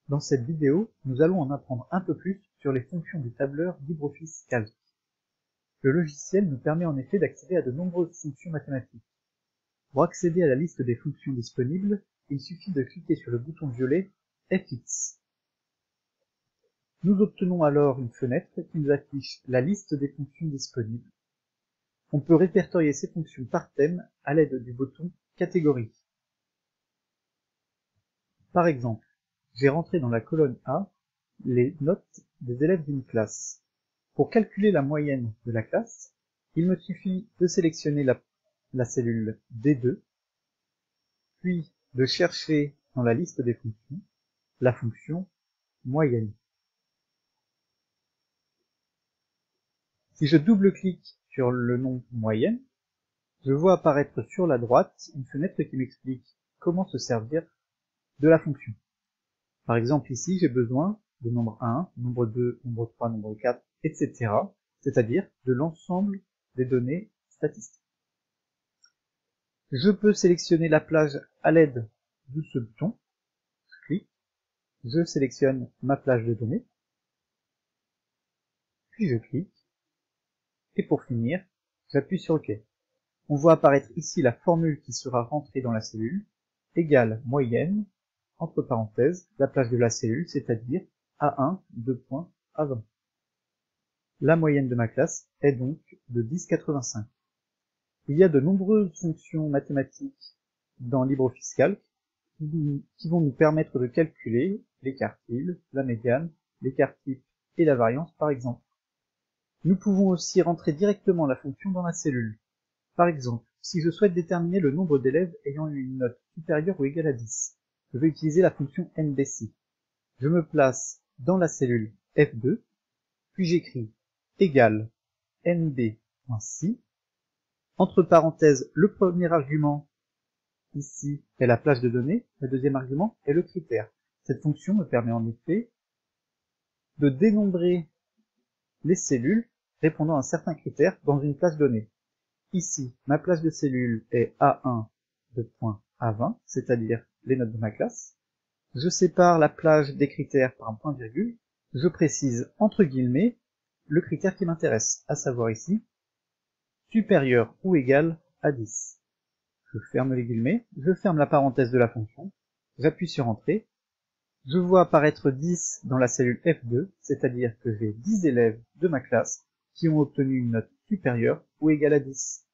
Dans cette vidéo, nous allons en apprendre un peu plus sur les fonctions du tableur LibreOffice Calc. Le logiciel nous permet en effet d'accéder à de nombreuses fonctions mathématiques. Pour accéder à la liste des fonctions disponibles, il suffit de cliquer sur le bouton violet FX. Nous obtenons alors une fenêtre qui nous affiche la liste des fonctions disponibles. On peut répertorier ces fonctions par thème à l'aide du bouton Catégorie. Par exemple, j'ai rentré dans la colonne A les notes des élèves d'une classe. Pour calculer la moyenne de la classe, il me suffit de sélectionner la cellule D2, puis de chercher dans la liste des fonctions la fonction moyenne. Si je double-clique sur le nom moyenne, je vois apparaître sur la droite une fenêtre qui m'explique comment se servir de la fonction. Par exemple ici, j'ai besoin de nombre 1, nombre 2, nombre 3, nombre 4, etc. C'est-à-dire de l'ensemble des données statistiques. Je peux sélectionner la plage à l'aide de ce bouton. Je clique, je sélectionne ma plage de données, puis je clique, et pour finir, j'appuie sur OK. On voit apparaître ici la formule qui sera rentrée dans la cellule, égale moyenne, entre parenthèses, la plage de la cellule, c'est-à-dire A1, 2 points, A20. La moyenne de ma classe est donc de 10,85. Il y a de nombreuses fonctions mathématiques dans LibreOffice Calc qui vont nous permettre de calculer l'écart-til, la médiane, l'écart-type et la variance par exemple. Nous pouvons aussi rentrer directement la fonction dans la cellule. Par exemple, si je souhaite déterminer le nombre d'élèves ayant eu une note supérieure ou égale à 10, je vais utiliser la fonction NBC. Je me place dans la cellule F2, puis j'écris égale NB.si. Entre parenthèses, le premier argument ici est la plage de données, le deuxième argument est le critère. Cette fonction me permet en effet de dénombrer les cellules répondant à un certain critère dans une plage donnée. Ici, ma plage de cellules est A1 de point A20, c'est-à-dire les notes de ma classe. Je sépare la plage des critères par un point-virgule. Je précise entre guillemets le critère qui m'intéresse, à savoir ici, supérieur ou égal à 10. Je ferme les guillemets, je ferme la parenthèse de la fonction, j'appuie sur Entrée, je vois apparaître 10 dans la cellule F2, c'est-à-dire que j'ai 10 élèves de ma classe qui ont obtenu une note supérieure ou égale à 10.